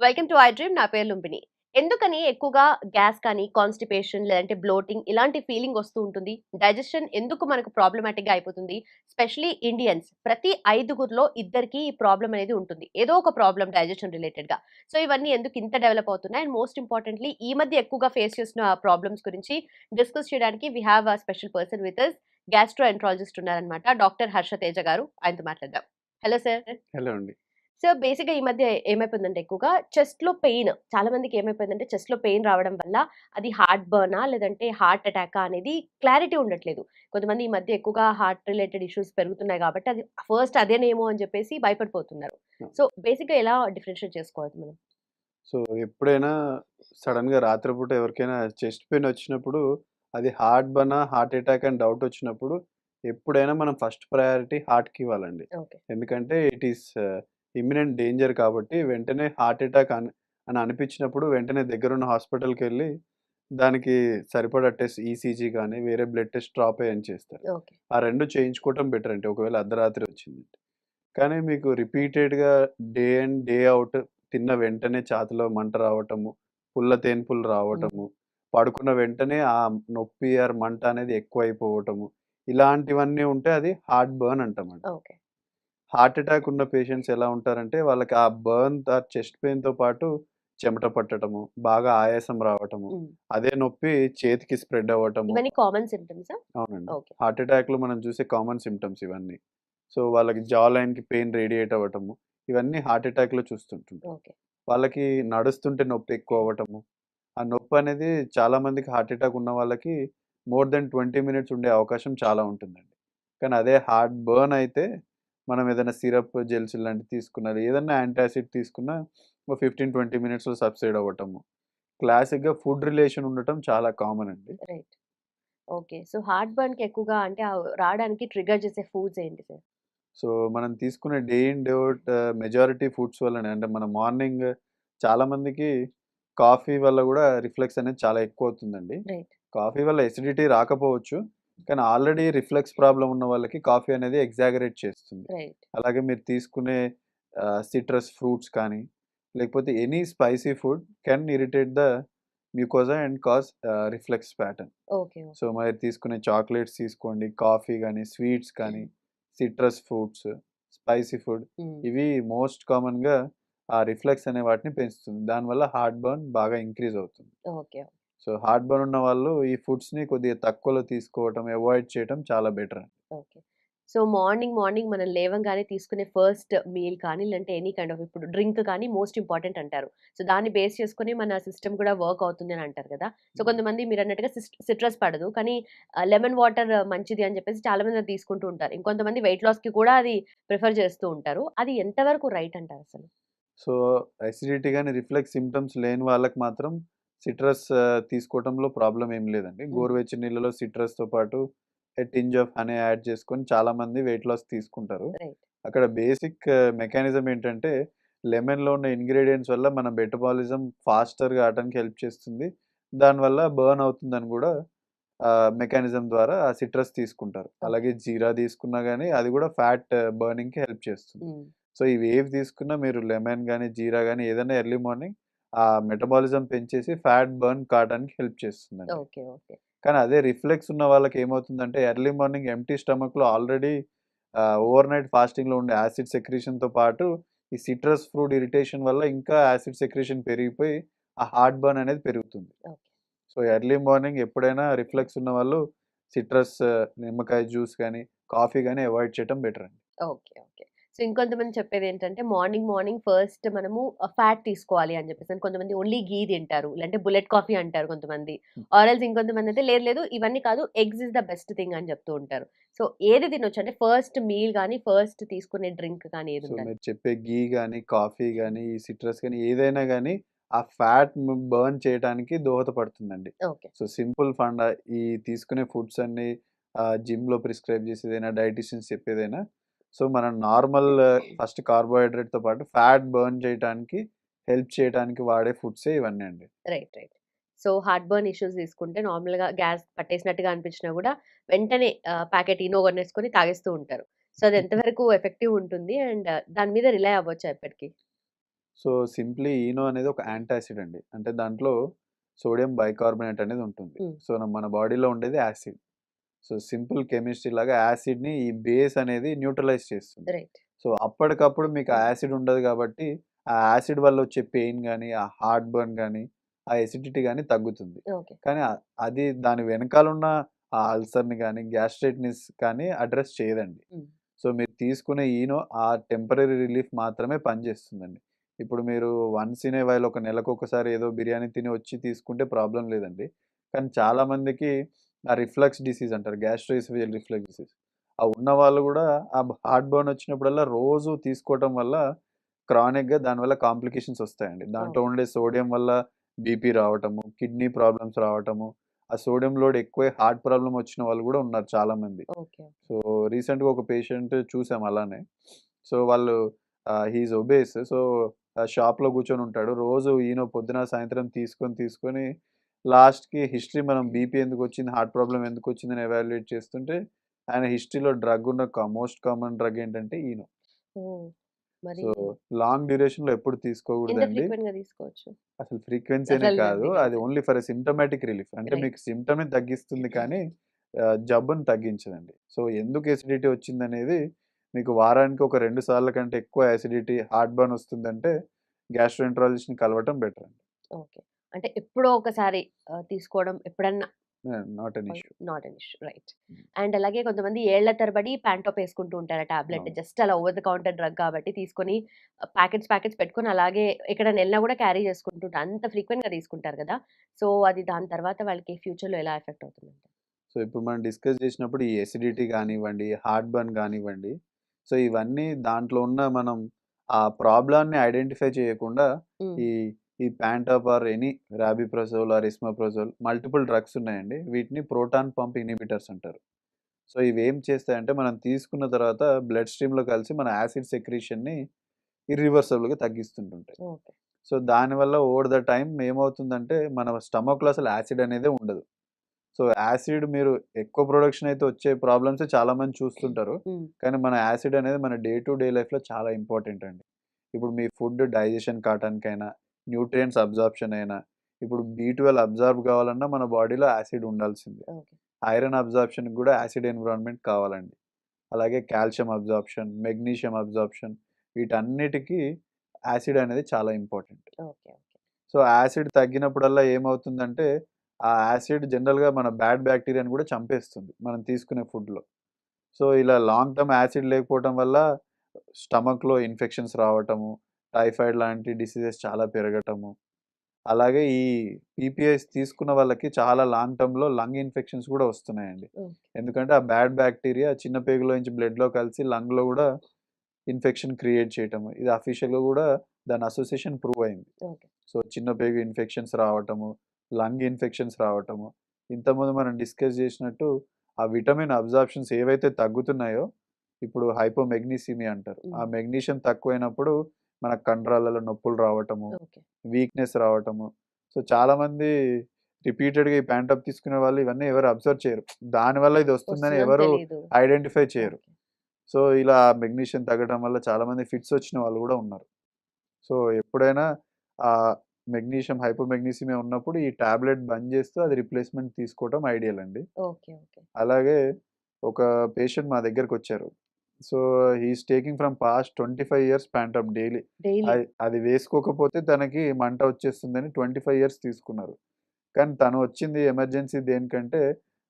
Welcome to I dream. నా పేరు లుంబిని. ఎందుకని ఎక్కువగా గ్యాస్ కానీ, కాన్‌స్టిపేషన్ లేదంటే బ్లోటింగ్ ఇలాంటి ఫీలింగ్ వస్తూ ఉంటుంది? డైజెషన్ ఎందుకు మనకు ప్రాబ్లమాటిక్‌గా అయిపోతుంది? స్పెషల్లీ ఇండియన్స్ ప్రతి ఐదుగురిలో ఇద్దరికి ఈ ప్రాబ్లమ్ అనేది ఉంటుంది. ఏదో ఒక ప్రాబ్లమ్ డైజెషన్ రిలేటెడ్‌గా. సో, ఇవన్నీ ఎందుకు ఇంత డెవలప్ అవుతున్నాయి? అండ్ మోస్ట్ ఇంపార్టెంట్‌లీ ఈ మధ్య ఎక్కువగా ఫేస్ చేస్తున్న ప్రాబ్లమ్స్ గురించి డిస్కస్ చేయడానికి we have a special person with us. Gastroenterologist ఉన్నారనమాట. డాక్టర్ హర్ష తేజ గారు. ఆయనతో మాట్లాడదాం. Hello sir. హలో అండి. సో, బేసిక్‌గా ఈ మధ్య ఏమైపోయిందంటే ఎక్కువగా చెస్ట్‌లో పెయిన్ చాలా మందికి ఏమైపోయిందంటే చెస్ట్‌లో పెయిన్ రావడం వల్ల అది హార్ట్ బర్నా? లేదంటే హార్ట్ అటాకా? అనేది క్లారిటీ ఉండట్లేదు. కొంతమంది ఈ మధ్య ఎక్కువగా హార్ట్ రిలేటెడ్ ఇష్యూస్ పెరుగుతున్నాయి కాబట్టి అది ఫస్ట్ అదేనేమో అని చెప్పేసి భయపడిపోతున్నారు. సో, బేసిక్‌గా ఎలా డిఫరెన్షియేట్ చేసుకోవాలి మనం? సో, ఎప్పుడైనా సడెన్‌గా రాత్రిపూట ఎవరికైనా చెస్ట్ పెయిన్ వచ్చినప్పుడు అది హార్ట్ బర్నా, హార్ట్ అటాక్ అని డౌట్ వచ్చినప్పుడు ఎప్పుడైనా మనం ఫస్ట్ ప్రయారిటీ హార్ట్‌కి ఇవ్వాలండి. ఓకే. ఎందుకంటే ఇట్ ఈస్ ఇమ్మినెంట్ డేంజర్ కాబట్టి వెంటనే హార్ట్ అటాక్ అని అనిపించినప్పుడు వెంటనే దగ్గరున్న హాస్పిటల్‌కెళ్ళి దానికి సరిపడా టెస్ట్ ఈసీజీ గాని, వేరే బ్లడ్ టెస్ట్ డ్రాప్ అయ్యని చేస్తారు. ఓకే. ఆ 2 చేయించుకోవటం బెటర్ అండి. ఒకవేళ అర్ధరాత్రి వచ్చిందంటే. కానీ మీకు రిపీటెడ్‌గా డే ఇన్, డే ఔట్ తిన్న వెంటనే ఛాతీలో మంట రావటము, పుల్ల తేన్పులు హ్మ్. రావటము, పడుకున్న వెంటనే ఆ నొప్పి ఆర్ మంట అనేది ఎక్కువైపోవటము, ఇలాంటివన్నీ ఉంటే అది హార్ట్ బర్న్ అంటామండి. ఓకే. హార్ట్ అటాక్ ఉన్న పేషెంట్స్ ఎలా ఉంటారంటే వాళ్ళకి ఆ బర్న్ చెస్ట్ పెయిన్‌తో పాటు చెమట పట్టటము, బాగా ఆయాసం రావటము, హ్మ్. అదే నొప్పి చేతికి స్ప్రెడ్ అవ్వటము. ఇవన్నీ కామన్ సింప్టమ్సా? అవునండి. ఓకే. హార్ట్ అటాక్‌లో మనం చూసే కామన్ సింప్టమ్స్ ఇవన్నీ. సో, వాళ్ళకి జా లైన్‌కి పెయిన్ రేడియేట్ అవ్వటము, ఇవన్నీ హార్ట్ అటాక్‌లో చూస్తుంటుంటాం. ఓకే. వాళ్ళకి నడుస్తుంటే నొప్పి ఎక్కువ అవ్వటము, ఆ నొప్పనేది చాలా మందికి హార్ట్ అటాక్ ఉన్న వాళ్ళకి మోర్ దెన్ 20 మినిట్స్ ఉండే అవకాశం చాలా ఉంటుందండి. కానీ అదే హార్ట్ బర్న్ అయితే మనం ఏదైనా సిరప్, జెల్స్ ఇలాంటివి తీసుకున్నా, ఏదన్నా యాంటాసిడ్ తీసుకున్నా ఓ 15, 20 మినిట్స్‌లో సబ్సైడ్ అవ్వటము. క్లాసిక్‌గా ఫుడ్ రిలేషన్ ఉండటం చాలా కామన్ అండి. రైట్. ఓకే. సో, హార్ట్ బర్న్‌కి ఎక్కువగా అంటే రావడానికి ట్రిగ్గర్ చేసే ఫుడ్స్ ఏంటి సార్? సో, మనం తీసుకునే day in, day out majority foods వల్లనే అంటే మన మార్నింగ్ చాలామందికి కాఫీ వల్ల గూడా రిఫ్లెక్స్ అనేది చాలా ఎక్కువవుతుందండి. రైట్. కాఫీ వల్ల ఎసిడిటీ రాకపోవచ్చు. కానీ ఆల్రెడీ రిఫ్లెక్స్ ప్రాబ్లమ్ ఉన్న వాళ్ళకి కాఫీ అనేది ఎగ్జాగరేట్ చేస్తుంది. రైట్. అలాగే మీరు తీసుకునే సిట్రస్ ఫ్రూట్స్ కానీ, లేకపోతే any spicy food can irritate the mucosa and cause reflex pattern. Okay. So, okay. మరి తీసుకునే చాక్లేట్స్ తీసుకోండి, కాఫీ గానీ, స్వీట్స్ కానీ, సిట్రస్ ఫ్రూట్స్, స్పైసీ ఫుడ్ హ్మ్. ఇవి మోస్ట్ కామన్‌గా ఆ రిఫ్లెక్స్ అనే వాటిని పెంచుతుంది. దానివల్ల హార్ట్ బర్న్ బాగా ఇంక్రీజ్ అవుతుంది. ఓకే. సో, హార్ట్ బర్న్ ఉన్న వాళ్ళు ఈ ఫుడ్స్‌ని కొద్దిగా తక్కువలో తీసుకోవటం, అవాయిడ్ చేయటం చాలా బెటర్. ఓకే. సో, మార్నింగ్ మనం లేవంగానే తీసుకునే ఫస్ట్ మీల్ కానీ, లేదంటే ఎనీ కైండ్ ఆఫ్ ఇప్పుడు డ్రింక్ కానీ మోస్ట్ ఇంపార్టెంట్ అంటారు. సో, దాన్ని బేస్ చేసుకొని మన సిస్టమ్ కూడా వర్క్ అవుతుంది అని అంటారు కదా! సో, కొంతమంది మీరన్నట్టుగా సిట్రస్ పడదు. కానీ లెమన్ వాటర్ మంచిది అని చెప్పేసి చాలా మంది అది తీసుకుంటూ ఉంటారు. ఇంకొంతమంది వెయిట్ లాస్‌కి కూడా అది ప్రిఫర్ చేస్తూ ఉంటారు. అది ఎంతవరకు రైట్ అంటారు అసలు? సో, అసిడిటీ గాని, రిఫ్లెక్స్ సింప్టమ్స్ లేని వాళ్ళకి మాత్రం సిట్రస్ తీసుకోవటంలో ప్రాబ్లమ్ ఏం లేదండి. హ్మ్. గోరువెచ్చని నీళ్ళలో సిట్రస్‌తో పాటు ఎ టింజ్ ఆఫ్ హనీ యాడ్ చేసుకొని చాలామంది వెయిట్ లాస్ తీసుకుంటారు. రైట్. అక్కడ బేసిక్ మెకానిజం ఏంటంటే, లెమన్‌లో ఉన్న ఇంగ్రీడియెంట్స్ వల్ల మన మెటబాలిజం ఫాస్టర్‌గా అవ్వటానికి హెల్ప్ చేస్తుంది. దానివల్ల బర్న్ అవుతుందని గూడా మెకానిజం ద్వారా ఆ సిట్రస్ తీసుకుంటారు. ఓకే. అలాగే జీరా తీసుకున్నా గాని అది గూడా ఫ్యాట్ బర్నింగ్‌కి హెల్ప్ చేస్తుంది. హ్మ్. సో, ఇవేవి తీసుకున్నా మీరు లెమన్ గాని, జీరా గాని ఏదైనా ఎర్లీ మార్నింగ్ ఆ మెటబాలిజం పెంచేసి ఫ్యాట్ బర్న్ కావడానికి హెల్ప్ చేస్తుందండి. ఓకే. ఓకే. కానీ అదే రిఫ్లెక్స్ ఉన్న వాళ్ళకి ఏమవుతుందంటే ఎర్లీ మార్నింగ్ ఎంప్టీ స్టమక్‌లో ఆల్రెడీ ఓవర్‌నైట్ ఫాస్టింగ్‌లో ఉండే యాసిడ్ సెక్రీషన్‌తో పాటు ఈ సిట్రస్ ఫ్రూట్ ఇరిటేషన్ వల్ల ఇంకా యాసిడ్ సెక్రీషన్ పెరిగిపోయి ఆ హార్ట్ బర్న్ అనేది పెరుగుతుంది. ఓకే. సో, ఎర్లీ మార్నింగ్ ఎప్పుడైనా రిఫ్లెక్స్ ఉన్నవాళ్ళు సిట్రస్, నిమ్మకాయ జ్యూస్ గాని, కాఫీ గాని అవాయిడ్ చేయటం బెటర్ అండి. ఓకే. ఓకే. సో, ఇంకొంతమంది చెప్పేదేంటంటే మార్నింగ్ ఫస్ట్ మనము ఫ్యాట్ తీసుకోవాలి అని చెప్పేసి. అని కొంతమంది ఓన్లీ ఘీ తింటారు. లేదంటే బుల్లెట్ కాఫీ అంటారు కొంతమంది. హ్మ్. ఆర్ ఎల్స్ ఇంకొంతమందయితే లేదు ఇవన్నీ కాదు eggs is the best thing అని చెప్తూ ఉంటారు. సో, ఏది తినొచ్చు? అంటే ఫస్ట్ మీల్ గాని, ఫస్ట్ తీసుకునే డ్రింక్ కానీ సో, ఏదుండాలి? మీరు చెప్పే ఘీ గాని, కాఫీ గాని, ఈ సిట్రస్ గాని ఏదైనా గాని ఆ ఫ్యాట్ బర్న్ చేయటానికి దోహదపడుతుందండి. ఓకే. సో, సింపుల్ ఫండా ఈ తీసుకునే ఫుడ్స్ అన్నీ జిమ్‌లో ప్రిస్క్రైబ్ చేసేదైనా, డైటీషియన్స్ చెప్పేదైనా సో, మనం నార్మల్ ఫస్ట్ కార్బోహైడ్రేట్‌తో పాటు ఫ్యాట్ బర్న్ చేయటానికి హెల్ప్ చేయటానికి వాడే ఫుడ్సే ఇవన్నీ అండి. Right. Right. So, heart burn issues తీసుకుంటే నార్మల్‌గా గ్యాస్ పట్టేసినట్టుగా అనిపించినా గూడా వెంటనే ప్యాకెట్ ఇనో కొనేసుకొని తాగేస్తూ ఉంటారు. సో, అది ఎంతవరకు ఎఫెక్టివ్ ఉంటుంది? అండ్ దాని మీద రిలై అవ్వచ్చా ఎప్పటికి? సో, సింప్లీ ఈనో అనేది ఒక యాంటాసిడ్ అండి. అంటే దాంట్లో సోడియం బైకార్బోనేట్ అనేది ఉంటుంది. హ్మ్. సో, మన బాడీలో ఉండేది యాసిడ్. సో, సింపుల్ కెమిస్ట్రీ లాగా యాసిడ్‌ని ఈ బేస్ అనేది న్యూట్రలైజ్ చేస్తుంది. రైట్. సో, అప్పటికప్పుడు మీకు ఆ యాసిడ్ ఉండదు కాబట్టి, ఆ యాసిడ్ వల్ల వచ్చే పెయిన్ గాని, ఆ హార్ట్ బర్న్ గాని, ఆ ఎసిడిటీ గాని తగ్గుతుంది. ఓకే. కానీ అది దాని వెనకాలున్న ఆ అల్సర్‌ని గాని, గ్యాస్ట్రైటిస్ కానీ అడ్రెస్ చేయదండి. హ్మ్. సో, మీరు తీసుకునే ఈనో ఆ టెంపరరీ రిలీఫ్ మాత్రమే పనిచేస్తుందండి. ఇప్పుడు మీరు వన్స్ ఇన్ ఏ వైల్ ఒక నెలకొకసారి ఏదో బిర్యానీ తిని వచ్చి తీసుకుంటే ప్రాబ్లమ్ లేదండి. కానీ చాలా మందికి ఆ రిఫ్లక్స్ డిసీజ్ అంటారు. గ్యాస్ట్రోఎసోఫేజియల్ రిఫ్లక్స్ డిసీజ్. ఆ ఉన్నవాళ్ళు గూడా ఆ హార్ట్ బర్న్ వచ్చినప్పుడల్లా రోజు తీసుకోవటం వల్ల క్రానిక్‌గా దానివల్ల కాంప్లికేషన్స్ వస్తాయండి. దాంట్లో ఓకే. ఉండే సోడియం వల్ల బీపీ రావటము, కిడ్నీ ప్రాబ్లమ్స్ రావటము, ఆ సోడియం లోడ్ ఎక్కువై హార్ట్ ప్రాబ్లమ్ వచ్చిన వాళ్ళు గూడా ఉన్నారు చాలామంది. ఓకే. సో, రీసెంట్‌గా ఒక పేషెంట్ చూసాం అలానే. సో, వాళ్ళు హి ఈజ్ ఒబేస్. సో, షాప్‌లో కూర్చొనుంటాడు. రోజు ఈనో పొద్దున, సాయంత్రం తీసుకొని లాస్ట్‌కి హిస్టరీ మనం బీపీ ఎందుకొచ్చింది, హార్ట్ ప్రాబ్లమ్ ఎందుకొచ్చిందని ఎవాల్యుయేట్ చేస్తుంటే, ఆయన హిస్టరీలో డ్రగ్ ఉన్న మోస్ట్ కామన్ డ్రగ్ ఏంటంటే ఈనో. ఓహ్! మరి సో, లాంగ్ డ్యూరేషన్‌లో ఎప్పుడు ఎంత తీసుకోకూడదండి. ఫ్రీక్వెంట్‌గా తీసుకోవచ్చు? అసలు ఫ్రీక్వెన్సీ అనే అసలు కాదు. అది తెలీదు. Only for a symptomatic relief. అంటే రైట్. మీకు సింప్టమ్‌ని తగ్గిస్తుంది కానీ జబ్బుని తగ్గించదండి. సో, ఎందుకు ఎసిడిటీ వచ్చిందనేది మీకు వారానికి ఒక 2 సార్ల కంటే ఎక్కువ యాసిడిటీ, హార్ట్ బర్న్ వస్తుందంటే గ్యాస్ట్రోఎంటరాలజిస్ట్‌ని కలవటం బెటర్ అండి. ఓకే. అంటే ఎప్పుడో ఒకసారి తీసుకోవడం ఎప్పుడన్నా not an issue. Not an issue. Right. And అలాగే కొంతమంది ఏళ్ల తరబడి ప్యాంటాప్ ఏసుకుంటూ ఉంటారు. ఆ టాబ్లెట్ అవును. జస్ట్ అలా ఓవర్ ద కౌంటర్ డ్రగ్ కాబట్టి తీసుకొని ప్యాకెట్స్ పెట్టుకొని అలాగే ఎక్కడైనా ఎళ్ళినా కూడా క్యారీ చేసుకుంటుంటారు. అంత ఫ్రీక్వెంట్‌గా తీసుకుంటారు కదా! సో, అది దాని తర్వాత వాళ్ళకి ఫ్యూచర్‌లో ఎలా ఎఫెక్ట్ అవుతుందంటారు? సో, ఇప్పుడు మనం డిస్కస్ చేసినప్పుడు ఈ ఎసిడిటీ గానివ్వండి, హార్ట్ బర్న్ గానివ్వండి, సో, ఇవన్నీ దాంట్లో ఉన్న మనం ఆ ప్రాబ్లమ్‌ని ఐడెంటిఫై చేయకుండా హ్మ్. ఈ ఈ Pantop or any rabeprazole or esomeprazole multiple drugs ఉన్నాయండి. వీటిని ప్రోటాన్ పంప్ ఇన్హిబిటర్స్ అంటారు. సో, ఇవేం చేస్తాయంటే మనం తీసుకున్న తర్వాత బ్లడ్ స్ట్రీమ్‌లో కలిసి మన యాసిడ్ సెక్రీషన్‌ని ఇర్రివర్సిబుల్‌గా తగ్గిస్తుంటుంటాయి. ఓకే. సో, దానివల్ల ఓవర్ ద టైమ్ ఏమవుతుందంటే మన స్టమక్‌లో అసలు యాసిడ్ అనేదే ఉండదు. సో, యాసిడ్ మీరు ఎక్కువ ప్రొడక్షన్ అయితే వచ్చే ప్రాబ్లమ్సే చాలామంది చూస్తుంటారు. హ్మ్. కానీ మన యాసిడ్ అనేది మన డే టు డే లైఫ్‌లో చాలా ఇంపార్టెంట్ అండి. ఇప్పుడు మీ ఫుడ్ డైజెషన్ కావటానికైనా, న్యూట్రియంట్స్ అబ్జార్ప్షన్ అయినా, ఇప్పుడు బి12 అబ్జార్బ్ కావాలన్నా మన బాడీలో యాసిడ్ ఉండాల్సిందే. ఓకే. ఐరన్ అబ్జార్ప్షన్‌కి కూడా యాసిడ్ ఎన్విరాన్మెంట్ కావాలండి. అలాగే కాల్షియం అబ్జార్ప్షన్, మెగ్నీషియం అబ్జార్ప్షన్ వీటన్నిటికి యాసిడ్ అనేది చాలా important. Okay. Okay. So, acid తగ్గినప్పుడల్లా ఏమవుతుందంటే, ఆ యాసిడ్ జనరల్‌గా మన బ్యాడ్ బ్యాక్టీరియాని గూడా చంపేస్తుంది. మనం తీసుకునే ఫుడ్‌లో. సో, ఇలా లాంగ్ టర్మ్ యాసిడ్ లేకపోవటం వల్ల స్టమక్‌లో ఇన్ఫెక్షన్స్ రావటము, టైఫాయిడ్ లాంటి డిసీజెస్ చాలా పెరగటము. అలాగే ఈ పీపీఐస్ తీసుకున్న వాళ్ళకి చాలా లాంగ్ టర్మ్‌లో లంగ్ ఇన్ఫెక్షన్స్ గూడా వస్తున్నాయండి. ఓకే. ఎందుకంటే, ఆ బ్యాడ్ బ్యాక్టీరియా చిన్న పేగులో నుంచి బ్లడ్‌లో కలిసి లంగ్‌లో గూడా ఇన్ఫెక్షన్ క్రియేట్ చేయటము. ఇది అఫీషియల్‌గా గూడా దాని అసోసియేషన్ ప్రూవ్ అయింది. ఓకే. సో, చిన్న పేగు ఇన్ఫెక్షన్స్ రావటము, లంగ్ ఇన్ఫెక్షన్స్ రావటము. ఇంతకుముందు మనం డిస్కస్ జేసినట్టు ఆ విటమిన్ అబ్జార్ప్షన్స్ ఏవైతే తగ్గుతున్నాయో, ఇప్పుడు హైపోమెగ్నీసిమియా అంటారు. ఆ హ్మ్. మెగ్నీషియం తక్కువైనప్పుడు మన కండరాలలో నొప్పులు రావటము, ఓకే. వీక్‌నెస్ రావటము. సో, చాలామంది రిపీటెడ్‌గా ఈ ప్యాంటప్ తీసుకునే వాళ్ళు ఇవన్నీ ఎవరు అబ్జర్వ్ చేయరు. దానివల్ల ఇది వస్తుందని వస్తుందని ఎవరు తెలీదు. ఐడెంటిఫై చేయరు. ఓకే. సో, ఇలా మెగ్నీషియం తగ్గడం వల్ల చాలామంది ఫిట్స్ వచ్చిన వాళ్ళు గూడా ఉన్నారు. సో, ఎప్పుడైనా మెగ్నీషియం, హైపోమెగ్నీసిమియా ఉన్నప్పుడు ఈ టాబ్లెట్ బంద్ చేస్తూ అది రిప్లేస్‌మెంట్ తీసుకోవటం ఐడియల్ అండి. ఓకే. ఓకే. అలాగే ఒక పేషెంట్ మా దగ్గరకొచ్చారు. So, he is taking from past 25 years Pantop daily. Daily. అది వేసుకోకపోతే తనకి మంట వచ్చేస్తుందని 25 ఇయర్స్ తీసుకున్నారు. కానీ తను వచ్చింది ఎమర్జెన్సీ దేనికంటే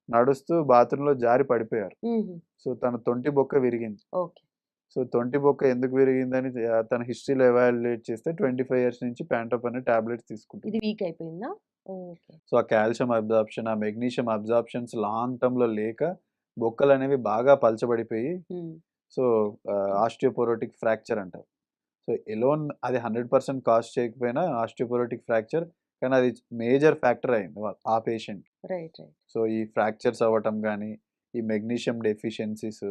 నడుస్తూ బాత్రూమ్‌లో జారి పడిపోయారు. హుహు. సో, తన తొంటి బొక్క విరిగింది. ఓకే. సో, తొంటి బొక్క ఎందుకు విరిగిందని తన హిస్టరీలో ఎవాల్యుయేట్ చేస్తే 25 ఇయర్స్ నుంచి ప్యాంటోప్ అనే టాబ్లెట్స్ ఇది తీసుకుంటున్నాడు. వీక్ అయిపోయిందా? ఓకే. సో, ఆ కాల్షియం అబ్జార్ప్షన్, ఆ మెగ్నీషియం అబ్జార్ప్షన్స్ లాంగ్ టర్మ్‌లో లేక బొక్కలనేవి బాగా పలచబడిపోయి హ్మ్. సో, ఆస్టియోపోరోటిక్ ఫ్రాక్చర్ అంటారు. సో, ఎలోన్ అది 100% కాజ్ చేయకపోయినా ఆస్టియోపోరోటిక్ ఫ్రాక్చర్ కానీ అది మేజర్ ఫ్యాక్టర్ అయింది ఆ పేషెంట్. రైట్. రైట్. సో, ఈ ఫ్రాక్చర్స్ అవ్వటం గానీ, ఈ మెగ్నీషియం డెఫిషియన్సీస్,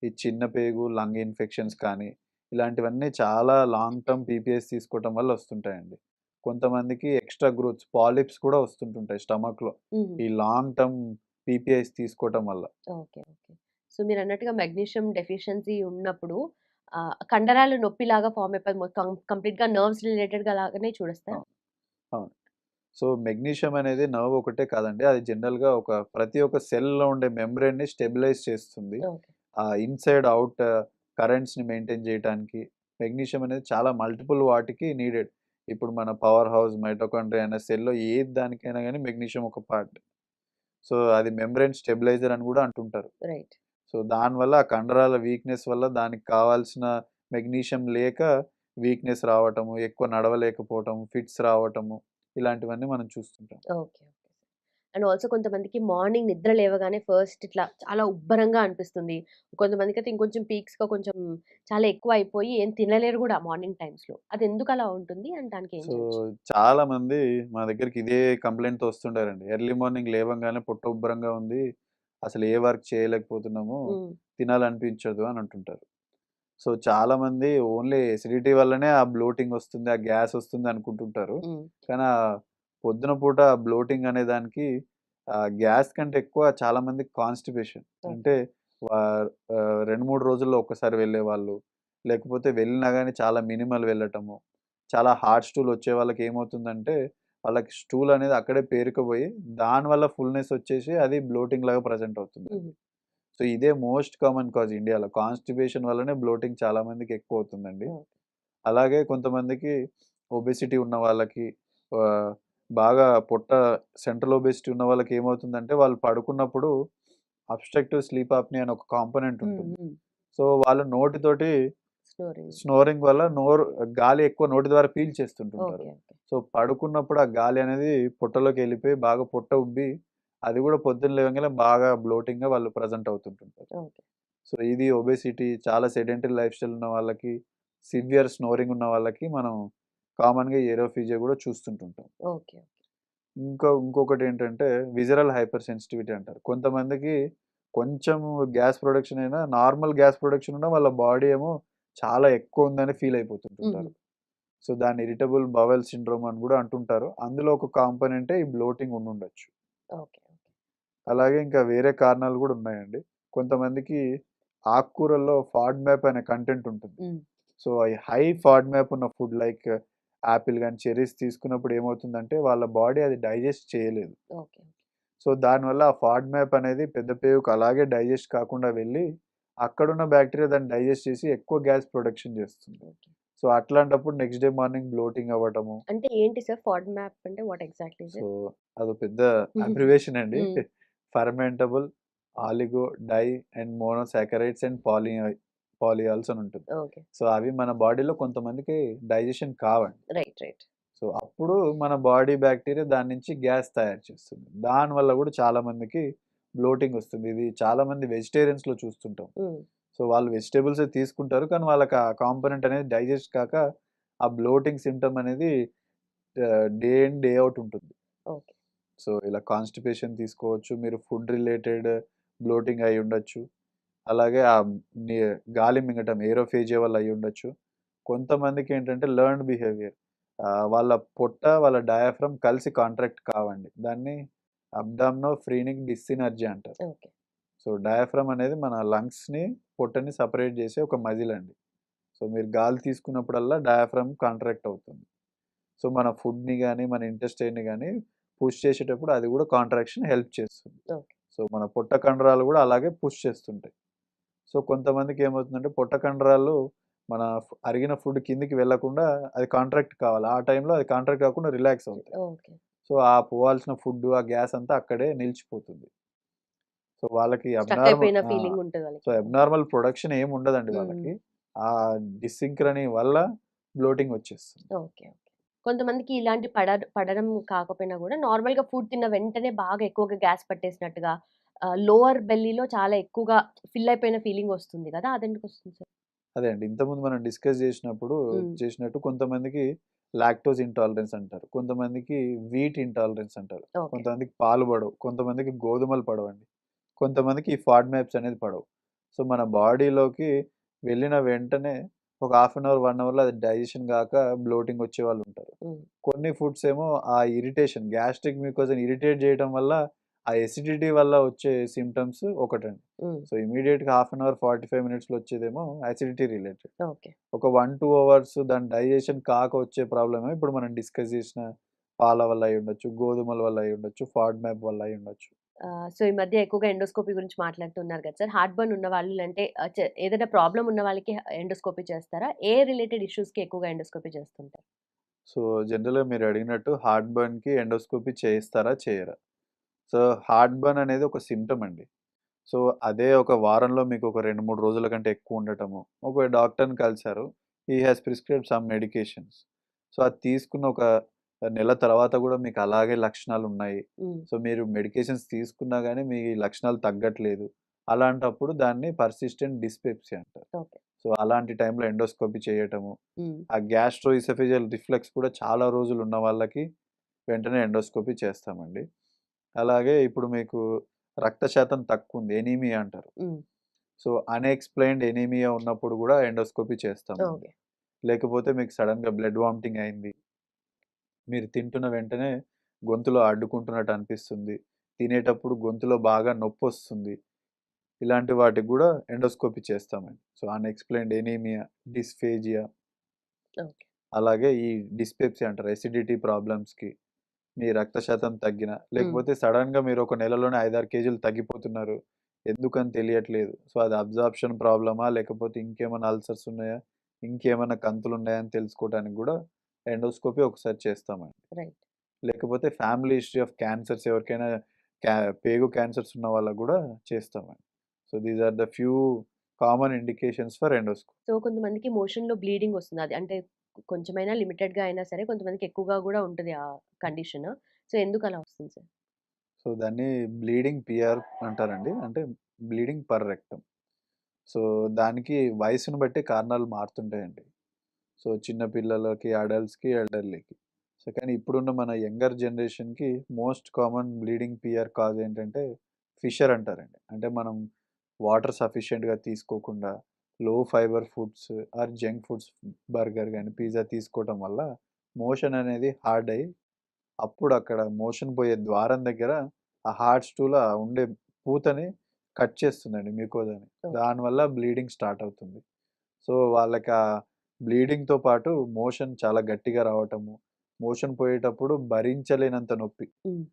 ఈ చిన్న పేగు లంగ్ ఇన్ఫెక్షన్స్ కానీ, ఇలాంటివన్నీ చాలా లాంగ్ టర్మ్ పీపీఎస్ తీసుకోవటం వల్ల వస్తుంటాయండి. కొంతమందికి ఎక్స్ట్రా గ్రోత్స్ పాలిప్స్ కూడా వస్తుంటుంటాయి స్టమక్లో హుహు. ఈ లాంగ్ టర్మ్ పీపీఐస్ తీసుకోవటం వల్ల. ఓకే. ఓకే. సో, మీరన్నట్టుగా మెగ్నీషియం డెఫిషియన్సీ ఉన్నప్పుడు కండరాలు నొప్పిలాగా ఫార్మ్ అయిపోయి కంప్లీట్‌గా నర్వ్స్ రిలేటెడ్‌గా లాగానే చూడొస్తారా? అవును. అవును. సో, మెగ్నీషియం అనేది నర్వ్ ఒకటే కాదండి. అది జనరల్‌గా ప్రతి ఒక్క సెల్‌లో ఉండే మెంబ్రేన్‌ని స్టెబిలైజ్ చేస్తుంది. ఓకే. ఇన్‌సైడ్, ఔట్ కరెంట్స్‌ని మెయింటైన్ చేయటానికి మెగ్నీషియం అనేది చాలా మల్టిపుల్ వాటికి నీడెడ్. ఇప్పుడు మన పవర్ హౌస్, మైటోకాండ్రియా అనే సెల్‌లో ఏది దానికైనా గాని మెగ్నీషియం ఒక పార్ట్. సో, అది మెంబ్రేన్ స్టెబిలైజర్ అని గూడా అంటుంటారు. రైట్. సో, దానివల్ల ఆ కండరాల వీక్‌నెస్ వల్ల దానికి కావాల్సిన మెగ్నీషియం లేక వీక్‌నెస్ రావటము, ఎక్కువ నడవలేకపోవటం, ఫిట్స్ రావటము ఇలాంటివన్నీ మనం చూస్తుంటాం. ఓకే. ఓకే. అండ్ ఆల్సో కొంతమందికి మార్నింగ్ నిద్ర లేవగానే ఫస్ట్ ఇట్లా చాలా ఉబ్బరంగా అనిపిస్తుంది. కొంతమందికైతే ఇంకొంచెం పీక్స్‌గా కొంచెం చాలా ఎక్కువ అయిపోయి ఏం తినలేరు గూడా మార్నింగ్ టైమ్స్‌లో. అదెందుకలా ఉంటుంది? అండ్ దానికి ఏం సో, చేయొచ్చు? చాలామంది మా దగ్గరికి ఇదే కంప్లెయింట్‌తో వస్తుంటారండి. ఎర్లీ మార్నింగ్ లేవంగానే పొట్ట ఉబ్బరంగా ఉంది. అసలు ఏ వర్క్ చేయలేకపోతున్నాము. హ్మ్. తినాలనిపించదు అని అంటుంటారు. సో, చాలామంది ఓన్లీ ఎసిడిటీ వల్లనే ఆ బ్లోటింగ్ వస్తుంది, ఆ గ్యాస్ వస్తుంది అనుకుంటుంటారు. హ్మ్. కానీ పొద్దున పూట బ్లోటింగ్ అనే దానికి గ్యాస్ కంటే ఎక్కువ చాలామందికి కాన్‌స్టిపేషన్. ఓకే. అంటే 2, 3 రోజుల్లో ఒక్కసారి వెళ్ళేవాళ్ళు. లేకపోతే వెళ్ళినా గాని చాలా మినిమల్ వెళ్ళటము. చాలా హార్డ్ స్టూల్ వచ్చే వాళ్ళకి ఏమవుతుందంటే, వాళ్ళకి స్టూల్ అనేది అక్కడే పేరుకుపోయి, దానివల్ల ఫుల్‌నెస్ వచ్చేసి అది బ్లోటింగ్ లాగా ప్రెజెంట్ అవుతుందండి. హుహు. సో, ఇదే మోస్ట్ కామన్ కాజ్ ఇండియాలో. కాన్‌స్టిపేషన్ వల్లనే బ్లోటింగ్ చాలా మందికి ఎక్కువవుతుందండి. ఓకే. అలాగే కొంతమందికి ఒబెసిటీ ఉన్న వాళ్ళకి ఆహ్, బాగా సెంట్రల్ ఒబెసిటీ ఉన్న వాళ్ళకి ఏమవుతుందంటే, వాళ్ళు పడుకున్నప్పుడు అబ్స్ట్రక్టివ్ స్లీప్ ఆప్నియా అని ఒక కాంపోనెంట్ హ్మ్. ఉంటుంది. హ్మ్. సో, వాళ్ళు నోటితోటి స్నోరింగ్. స్నోరింగ్ వల్ల గాలి ఎక్కువ నోటి ద్వారా పీల్చేస్తుంటుంటారు. ఓకే. ఓకే. సో, పడుకున్నప్పుడు ఆ గాలి అనేది పొట్టలోకెళ్ళిపోయి బాగా పొట్ట ఉబ్బి, అది గూడా పొద్దున్న లేవంగానే బాగా బ్లోటింగ్‌గా వాళ్ళు ప్రెజెంట్ అవుతుంటుంటారు. ఓకే. సో, ఇది ఒబెసిటీ చాలా సెడెంటరీ లైఫ్ స్టైల్ ఉన్న వాళ్ళకి, సివియర్ స్నోరింగ్ ఉన్న వాళ్ళకి మనం కామన్‌గా ఏరోఫీజియా గూడా చూస్తుంటుంటాం. ఓకే. ఇంకొకటేంటంటే విజరల్ హైపర్ సెన్సిటివిటీ అంటారు. కొంతమందికి కొంచెం గ్యాస్ ప్రొడక్షన్ అయినా నార్మల్ గ్యాస్ ప్రొడక్షన్ ఉన్నా వాళ్ళ బాడీ ఏమో చాలా ఎక్కువ ఉందని ఫీల్ హుహు. అయిపోతుంటుంటారు. సో, దాన్ని ఇరిటబుల్ బవెల్ సిండ్రోమ్ అని గూడా అంటుంటారు. అందులో ఒక కాంపోనెంటే ఈ బ్లోటింగ్ ఉండుండొచ్చు. ఓకే. ఓకే. అలాగే ఇంకా వేరే కారణాలు గూడా ఉన్నాయండి. కొంతమందికి ఆకుకూరల్లో ఫాడ్‌మ్యాప్ అనే కంటెంట్ ఉంటుంది. హ్మ్. సో, ఈ హై ఫాడ్‌మ్యాప్ ఉన్న ఫుడ్ లైక్ యాపిల్ గాని, చెర్రీస్ తీసుకున్నప్పుడు ఏమవుతుందంటే వాళ్ళ బాడీ అది డైజెస్ట్ చేయలేదు. ఓకే. సో, దానివల్ల ఆ ఫాడ్‌మ్యాప్ అనేది పెద్ద పేగుకి అలాగే డైజెస్ట్ కాకుండా వెళ్ళి, అక్కడున్న బాక్టీరియా దాన్ని డైజెస్ట్ చేసి ఎక్కువ గ్యాస్ ప్రొడక్షన్ చేస్తుంది. ఓకే. సో, అట్లాంటప్పుడు నెక్స్ట్ డే మార్నింగ్ బ్లోటింగ్ అవ్వటము. అంటే ఏంటి సార్ ఫాడ్‌మ్యాప్ అంటే what exactly is so, it? అదో పెద్ద అబ్రివియేషన్ అండి. హ్మ్. Fermentable oligo di and monosaccharides and polyols అని ఉంటుంది. ఓకే. సో, అవి మన బాడీలో కొంతమందికి డైజెషన్ కావండి. రైట్. రైట్. సో, అప్పుడు మన బాడీ బాక్టీరియా దాని నుంచి గ్యాస్ తయారు చేస్తుంది. దానివల్ల గూడా చాలా మందికి బ్లోటింగ్ వస్తుంది. ఇది చాలామంది వెజిటేరియన్స్‌లో చూస్తుంటాం. హ్మ్. సో, వాళ్ళు వెజిటబుల్సే తీసుకుంటారు. కానీ వాళ్ళకి ఆ కాంపోనెంట్ అనేది డైజెస్ట్ కాక ఆ బ్లోటింగ్ సింప్టమ్ అనేది డే ఇన్, డే ఔట్ ఉంటుంది. ఓకే. సో, ఇలా కాన్‌స్టిపేషన్ తీసుకోవచ్చు. మీరు ఫుడ్ రిలేటెడ్ బ్లోటింగ్ అయ్యుండొచ్చు. అలాగే ని గాలి మింగటం ఏరోఫేజియా వల్ల అయ్యుండొచ్చు. కొంతమందికేంటంటే లెర్న్డ్ బిహేవియర్. వాళ్ళ డయాఫ్రామ్ కలిసి కాంట్రాక్ట్ కావండి. దాన్ని అబ్డామినోఫ్రీనిక్ డిస్సినర్జీ అంటారు. ఓకే. సో, డయాఫ్రామ్ అనేది మన లంగ్స్‌ని, పొట్టని సెపరేట్ చేసే ఒక మజిల్ అండి. సో, మీరు గాలి తీసుకున్నప్పుడల్లా డయాఫ్రామ్ కాంట్రాక్ట్ అవుతుంది. సో, మన ఫుడ్‌ని గాని, మన ఇంటెస్టైన్‌ని గాని పుష్ చేసేటప్పుడు అది గూడా కాంట్రాక్షన్ హెల్ప్ చేస్తుంది. ఓకే. సో, మన పొట్ట కండరాలు గూడా అలాగే పుష్ చేస్తుంటాయి. సో, కొంతమందికేమవుతుందంటే పొట్ట కండరాలు మన అరిగిన ఫుడ్ కిందకి వెళ్ళకుండా అది కాంట్రాక్ట్ కావాలి. ఆ టైంలో అది కాంట్రాక్ట్ కాకుండా రిలాక్స్ అవుతాయి. ఓకే. సో, ఆ పోవాల్సిన ఫుడ్డు, ఆ గ్యాస్ అంతా అక్కడే నిలిచిపోతుంది. సో, వాళ్ళకి స్టక్ అయిపోయిన ఆ! ఫీలింగ్ ఉంటది సో, వాళ్ళకి. ఓకే. అబ్నార్మల్ ప్రొడక్షన్ ఏముండదండి హ్మ్. హ్మ్. వాళ్ళకి. ఆ డిసింక్రనీ వల్ల బ్లోటింగ్ వచ్చేస్తుంది. ఓకే. ఓకే. కొంతమందికి ఇలాంటి పడడం కాకపోయినా గూడా నార్మల్‌గా ఫుడ్ తిన్న వెంటనే బాగా ఎక్కువగా గ్యాస్ పట్టేసినట్టుగా లోవర్ బెల్లీలో చాలా ఎక్కువగా ఫిల్ అయిపోయిన ఫీలింగ్ వస్తుంది గదా! అదెందుకొస్తుంది సార్? అదే అండి. ఇంతకుముందు మనం డిస్కస్ హ్మ్. చేసినట్టు కొంతమందికి లాక్టోజ్ ఇంటాలరెన్స్ అంటారు. కొంతమందికి వీట్ ఇంటాలరెన్స్ అంటారు. ఓకే. కొంతమందికి పాలు పడవు. కొంతమందికి గోధుమలు పడవండి. కొంతమందికి ఈ ఫాడ్ మ్యాప్స్ అనేది పడవు. సో, మన బాడీలోకి వెళ్ళిన వెంటనే ఒక హాఫ్ అన్ అవర్ 1 అవర్లో అది డైజెషన్ కాక బ్లోటింగ్ వచ్చే వాళ్ళు ఉంటారు. హ్మ్. కొన్ని ఫుడ్స్ ఏమో ఆ ఇరిటేషన్ గ్యాస్ట్రిక్ మ్యూకోజాని ఇరిటేట్ చేయడం వల్ల ఆ ఎసిడిటీ వల్ల వచ్చే సిమ్టమ్స్ ఒకటండి. హ్మ్. సో ఇమీడియట్‌గా హాఫ్ అన్ అవర్ 45 మినిట్స్‌లో వచ్చేదేమో అసిడిటీ రిలేటెడ్. ఓకే. ఒక 1-2 అవర్స్ దాని డైజెషన్ కాక వచ్చే ప్రాబ్లమే ఇప్పుడు మనం డిస్కస్ చేసిన పాల వల్ల అయ్యుండొచ్చు, గోధుమల వల్ల అయ్యుండొచ్చు, ఫాడ్‌మ్యాప్ వల్ల అయ్యుండొచ్చు. సో, ఈ మధ్య ఎక్కువగా ఎండోస్కోపీ గురించి మాట్లాడుతున్నారు కదా సార్. హార్ట్ బర్న్ ఉన్న వాళ్ళు అంటే ఏదైనా ప్రాబ్లమ్ ఉన్న వాళ్ళకి ఎండోస్కోపీ చేస్తారా? ఏ రిలేటెడ్ ఇష్యూస్‌కి ఎక్కువగా ఎండోస్కోపీ చేస్తుంటారు? సో జనరల్‌గా మీరు అడిగినట్టు హార్ట్ బర్న్‌కి ఎండోస్కోపీ చేయిస్తారా? చేయరా? సో హార్ట్ బర్న్ అనేది ఒక సిమ్టమ్ అండి. సో అదే ఒక వారంలో మీకు ఒక 2, 3 రోజుల కంటే ఎక్కువ ఉండటము. ఒక డాక్టర్‌ని కలిసారు. He has prescribed some medications. So అది తీసుకున్న ఒక నెల తర్వాత గూడా మీకు అలాగే లక్షణాలున్నాయి. హ్మ్. సో మీరు మెడికేషన్స్ తీసుకున్నా గానీ మీ లక్షణాలు తగ్గట్లేదు. అలాంటప్పుడు దాన్ని పర్సిస్టెంట్ డిస్పెప్సియా అంటారు. ఓకే. సో అలాంటి టైంలో ఎండోస్కోపీ చేయటము. హ్మ్. ఆ గ్యాస్ట్రోఇసోఫేజియల్ రిఫ్లక్స్ కూడా చాలా రోజులు ఉన్న వాళ్ళకి వెంటనే ఎండోస్కోపీ చేస్తామండి. అలాగే ఇప్పుడు మీకు రక్త శాతం తక్కువుంది. ఎనీమియా అంటారు. హ్మ్. సో అన్‌ఎక్స్‌ప్లెయిన్డ్ ఎనీమియా ఉన్నప్పుడు గూడా ఎండోస్కోపీ చేస్తామండి. ఓకే. లేకపోతే మీకు సడెన్‌గా బ్లడ్ వామిటింగ్ అయింది. మీరు తింటున్న వెంటనే గొంతులో అడ్డుకుంటున్నట్టు అనిపిస్తుంది. తినేటప్పుడు గొంతులో బాగా నొప్పొస్తుంది. ఇలాంటి వాటికి గూడా ఎండోస్కోపీ చేస్తామండి. So unexplained anaemia, dysphasia okay. అలాగే ఈ డిస్పెప్సియా అంటారు. ఎసిడిటీ ప్రాబ్లమ్స్‌కి మీ రక్త శాతం తగ్గిన, హ్మ్. లేకపోతే సడెన్‌గా మీరు ఒక నెలలోనే 5, 6 కేజీలు తగ్గిపోతున్నారు. ఎందుకని తెలియట్లేదు. సో, అది అబ్జార్ప్షన్ ప్రాబ్లమా? లేకపోతే ఇంకేమన్నా అల్సర్స్ ఉన్నాయా? ఇంకేమన్నా కంతులున్నాయా? అని తెలుసుకోవడానికి గూడా ఎండోస్కోపీ ఒకసారి చేస్తామండి. రైట్. లేకపోతే ఫ్యామిలీ హిస్టరీ ఆఫ్ క్యాన్సర్స్ ఎవరికైనా క్యా పేగు క్యాన్సర్స్ ఉన్న వాళ్ళకి గూడా చేస్తామండి. So, these are the few common indications for endoscopy. So, కొంతమందికి మోషన్‌లో బ్లీడింగ్ వస్తుంది. అది అంటే కొంచెమైనా లిమిటెడ్‌గా అయినా సరే కొంతమందికి ఎక్కువగా గూడా ఉంటది ఆ కండిషన్. సో, ఎందుకలా వస్తుంది సార్? సో, దాన్ని బ్లీడింగ్ పిఆర్ అంటారండి. అంటే బ్లీడింగ్ పర్ రెక్టమ్. సో, దానికి వయసును బట్టి కారణాలు మారుతుంటాయండి. సో, చిన్న పిల్లలకి, అడల్ట్స్‌కి, ఎల్డర్లీకి. సో, కానీ ఇప్పుడున్న మన యంగర్ జనరేషన్‌కి most common bleeding PR cause ఏంటంటే ఫిషర్ అంటారండి. అంటే మనం వాటర్ సఫిషియెంట్‌గా తీసుకోకుండా low fibre foods or junk foods burger గాని, పిజ్జా తీసుకోవటం వల్ల మోషన్ అనేది హార్డ్ అయ్యి అప్పుడు అక్కడ మోషన్ పోయే ద్వారం దగ్గర ఆ హార్ట్ స్టూల్ ఉండే పూతని కట్ చేస్తుందండి మ్యూకోజాని. ఓకే. దానివల్ల బ్లీడింగ్ స్టార్ట్ అవుతుంది. సో, వాళ్ళకి ఆ బ్లీడింగ్‌తో పాటు మోషన్ చాలా గట్టిగా రావటము, మోషన్ పోయేటప్పుడు భరించలేనంత నొప్పి. హ్మ్.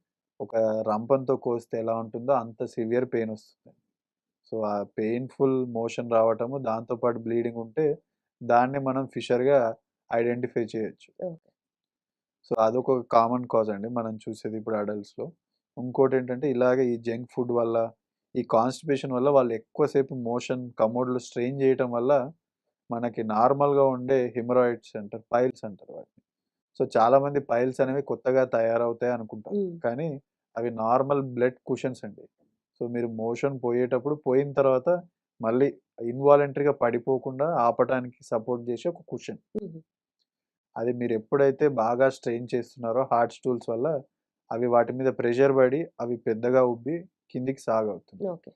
ఒక రంపంతో కోస్తే ఎలా ఉంటుందో అంత సివియర్ పెయిన్ వస్తుంది. సో, ఆ పెయిన్‌ఫుల్ మోషన్ రావటము, దాంతో పాటు బ్లీడింగ్ ఉంటే దాన్ని మనం ఫిషర్‌గా ఐడెంటిఫై చేయొచ్చు. ఓకే. సో, అదొక కామన్ కాజ్ అండి మనం చూసేది ఇప్పుడు అడల్ట్స్‌లో. ఇంకోటేంటంటే ఇలాగే ఈ జంక్ ఫుడ్ వల్ల, ఈ కాన్‌స్టిపేషన్ వల్ల వాళ్ళు ఎక్కువ సేపు మోషన్ కమోడ్‌లో స్ట్రెయిన్ చేయటం వల్ల మనకి నార్మల్‌గా ఉండే హెమరాయిడ్స్ అంటారు. పైల్స్ అంటారు వాటిని. సో, చాలామంది పైల్స్ అనేవి కొత్తగా తయారవుతాయి అనుకుంటారు. హ్మ్. కానీ అవి నార్మల్ బ్లడ్ కుషన్స్ అండి. సో, మీరు మోషన్ పోయేటప్పుడు పోయిన తర్వాత మళ్ళీ ఇన్వాలంటరీగా పడిపోకుండా ఆపటానికి సపోర్ట్ చేసే ఒక కుషన్. హుహు. అది మీరెప్పుడైతే బాగా స్ట్రెయిన్ చేస్తున్నారో హార్ట్ స్టూల్స్ వల్ల అవి వాటి మీద ప్రెషర్ పడి అవి పెద్దగా ఉబ్బి కిందికి సాగవుతుంది. ఓకే.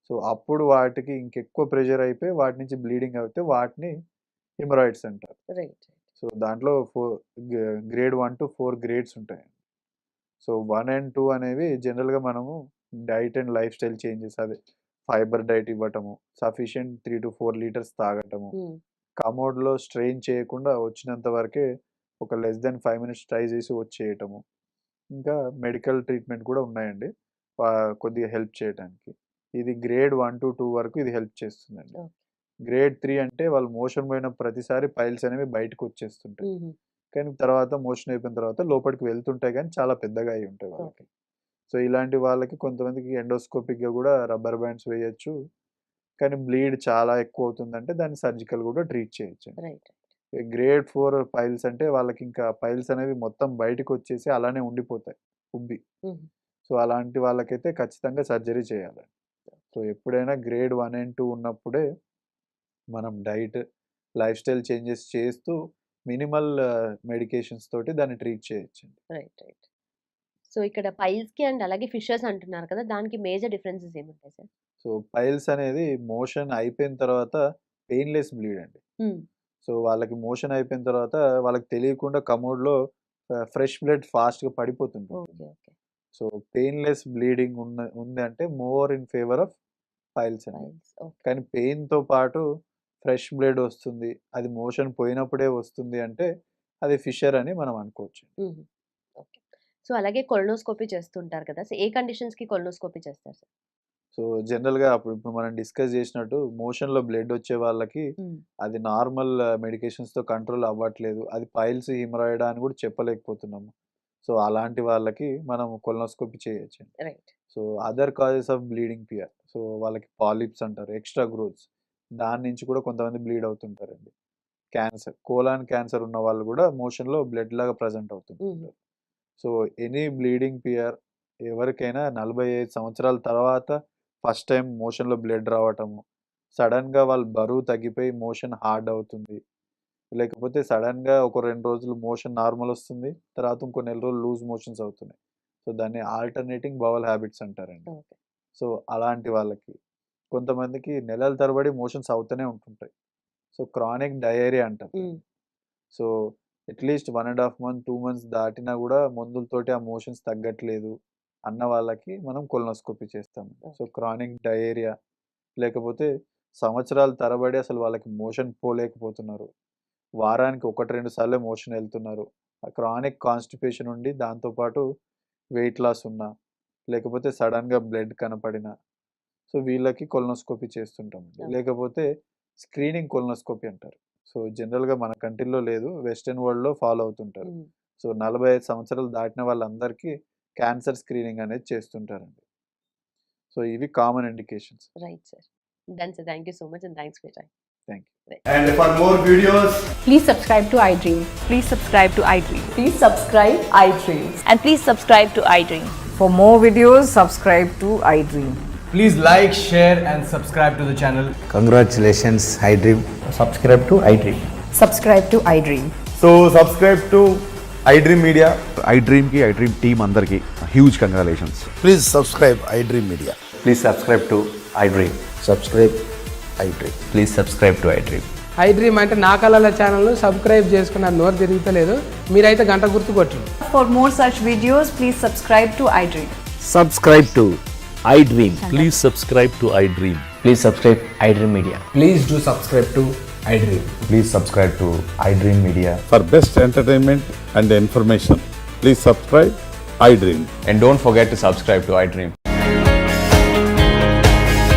సో, అప్పుడు వాటికి ఇంకెక్కువ ప్రెషర్ అయిపోయి వాటి నుంచి బ్లీడింగ్ అవుతే వాటిని హెమరాయిడ్స్ అంటారు. రైట్. సో, దాంట్లో గ్రేడ్ 1-4 గ్రేడ్స్ ఉంటాయి. సో, 1 అండ్ 2 అనేవి జనరల్‌గా మనము diet and life style changes అదే ఫైబర్ డైట్ ఇవ్వటము, సఫిషియెంట్ 3-4 లీటర్స్ తాగటము, హ్మ్. కమోడ్‌లో స్ట్రెయిన్ చేయకుండా వచ్చినంత వరకే ఒక లెస్ థాన్ 5 మినిట్స్ ట్రై చేసి వచ్చేయటము. ఇంకా మెడికల్ ట్రీట్మెంట్ కూడా ఉన్నాయండి. కొద్దిగా హెల్ప్ చేయటానికి. ఇది గ్రేడ్ 1-2 వరకు ఇది హెల్ప్ చేస్తుందండి. ఓకే. గ్రేడ్ 3 అంటే వాళ్ళు మోషన్ పోయిన ప్రతిసారి పైల్స్ అనేవి బయటకొచ్చేస్తుంటాయి. హుహు. కానీ తర్వాత మోషన్ అయిపోయిన తర్వాత లోపలికి వెళ్తుంటాయి గానీ చాలా పెద్దగా అయ్యి ఉంటాయి వాళ్ళకి. ఓకే. సో, ఇలాంటి వాళ్ళకి కొంతమందికి ఎండోస్కోపిక్‌గా గూడా రబ్బర్ బ్యాండ్స్ వేయొచ్చు. కానీ బ్లీడ్ చాలా ఎక్కువవుతుందంటే దాన్ని సర్జికల్ గూడా ట్రీట్ చేయొచ్చండి. రైట్. గ్రేడ్ 4 పైల్స్ అంటే వాళ్ళకింకా పైల్స్ అనేవి మొత్తం బయటికొచ్చేసి అలానే ఉండిపోతాయి ఉబ్బి. హుహు. సో, అలాంటి వాళ్ళకైతే ఖచ్చితంగా సర్జరీ చేయాలండి. సో, ఎప్పుడైనా గ్రేడ్ 1 అండ్ 2 ఉన్నప్పుడే మనం డైట్, లైఫ్ స్టైల్ చేంజెస్ చేస్తూ మినిమల్ మెడికేషన్స్ తోటి దాన్ని ట్రీట్ చేయొచ్చండి. రైట్. రైట్. సో, ఇక్కడ పైల్స్‌కి అండ్ అలాగే ఫిషర్స్ అంటున్నారు కదా! దానికి మేజర్ డిఫరెన్సెస్ ఏముంటాయి సార్? సో, పైల్స్ అనేది మోషన్ అయిపోయిన తర్వాత పెయిన్‌లెస్ బ్లీడ్ అండి. హ్మ్. సో వాళ్ళకి మోషన్ అయిపోయిన తర్వాత వాళ్ళకి తెలియకుండా కమోడ్లో ఫ్రెష్ బ్లడ్ ఫాస్ట్గా పడిపోతుంటుంది. Okay. Okay. So painless bleeding ఉంది అంటే more in favour of piles అండి. ఫైల్స్. ఓకే. కానీ పెయిన్తో పాటు ఫ్రెష్ బ్లడ్ వస్తుంది, అది మోషన్ పోయినప్పుడే వస్తుంది అంటే అది ఫిషర్ అని మనం అనుకోవచ్చు. హుహు. ఓకే. సో అలాగే కొలనోస్కోపీ చేస్తుంటారు కదా! సో ఏ కండిషన్స్‌కి కొలనోస్కోపీ చేస్తారు సార్? సో జనరల్‌గా ఇప్పుడు మనం డిస్కస్ చేసినట్టు మోషన్‌లో బ్లడ్ వచ్చే వాళ్ళకి అది నార్మల్ మెడికేషన్స్‌తో కంట్రోల్ అవ్వట్లేదు. అది పైల్స్, హిమరాయిడా అని కూడా చెప్పలేకపోతున్నాము. సో అలాంటి వాళ్ళకి మనం కొలనోస్కోపీ చేయొచ్చండి. Right. So other causes of bleeding PR, so వాళ్ళకి పాలిప్స్ అంటారు, ఎక్స్ట్రా గ్రోత్స్, దాని నుంచి కూడా కొంతమంది బ్లీడ్ అవుతుంటారండి. క్యాన్సర్, కోలాన్ క్యాన్సర్ ఉన్న వాళ్ళు కూడా మోషన్‌లో బ్లడ్ లాగా ప్రెజెంట్ అవుతుంటారు. సో ఎనీ బ్లీడింగ్ పియర్ ఎవరికైనా 45 సంవత్సరాల తర్వాత ఫస్ట్ టైం మోషన్‌లో బ్లడ్ రావటము, సడెన్‌గా వాళ్ళు బరువు తగ్గిపోయి మోషన్ హార్డ్ అవుతుంది. లేకపోతే సడెన్‌గా ఒక 2 రోజులు మోషన్ నార్మల్ వస్తుంది. తర్వాత ఇంకో నెల రోజులు లూజ్ మోషన్స్ అవుతున్నాయి. సో దాన్ని ఆల్టర్నేటింగ్ బవల్ హ్యాబిట్స్ అంటారండి. ఓకే. సో అలాంటి వాళ్ళకి. కొంతమందికి నెలల తరబడి మోషన్స్ అవుతూనే ఉంటుంటాయి. సో క్రానిక్ డయేరియా అంటారు. సో అట్‌లీస్ట్ 1½ మంత్, 2 మంత్స్ దాటినా కూడా మందులతోటి ఆ మోషన్స్ తగ్గట్లేదు అన్న వాళ్ళకి మనం కొలనోస్కోపీ చేస్తాము. సో క్రానిక్ డయేరియా, లేకపోతే సంవత్సరాల తరబడి అసలు వాళ్ళకి మోషన్ పోలేకపోతున్నారు. వారానికి 1, 2 సార్లే మోషన్ వెళ్తున్నారు. ఆ క్రానిక్ కాన్‌స్టిపేషన్ ఉండి దాంతో పాటు వెయిట్ లాస్ ఉన్నా, లేకపోతే సడెన్‌గా బ్లడ్ కనపడినా, సో వీళ్ళకి కొలనోస్కోపీ చేస్తుంటామండి. ఓకే. లేకపోతే స్క్రీనింగ్ కొలనోస్కోపీ అంటారు. సో జనరల్‌గా మన కంట్రీలో లేదు, వెస్టర్న్ వరల్డ్‌లో ఫాలో అవుతుంటారు. సో 45 సంవత్సరాలు దాటిన వాళ్ళందరికీ క్యాన్సర్ స్క్రీనింగ్ అనేది చేస్తుంటారండి. సో ఇవి common indications. Right sir. Done sir. Thank you so much and thanks for your time. Thank you. And for more videos, Please subscribe to iDream. Please subscribe to iDream. Please subscribe iDream. And please subscribe to iDream. For more videos, subscribe to iDream. please like, share, and subscribe to the channel. Congratulations, iDream. Subscribe to iDream. Subscribe to iDream. So subscribe to iDream Media. iDream ki iDream team andarki huge congratulations. Please subscribe iDream Media. Please subscribe to iDream. Subscribe iDream. Please subscribe to iDream. iDream అంటే నా కళల ఛానల్ను subscribe చేసుకున్న నోరు తిరుగుతలేదు, మీరైతే గంట గుర్తు కొట్టండి. For more such videos, please subscribe to iDream. Subscribe to iDream. Please subscribe to iDream. Please subscribe iDream Media. Please do subscribe to iDream. Please subscribe to iDream Media. For best entertainment and information, please subscribe iDream. And don't forget to subscribe to iDream.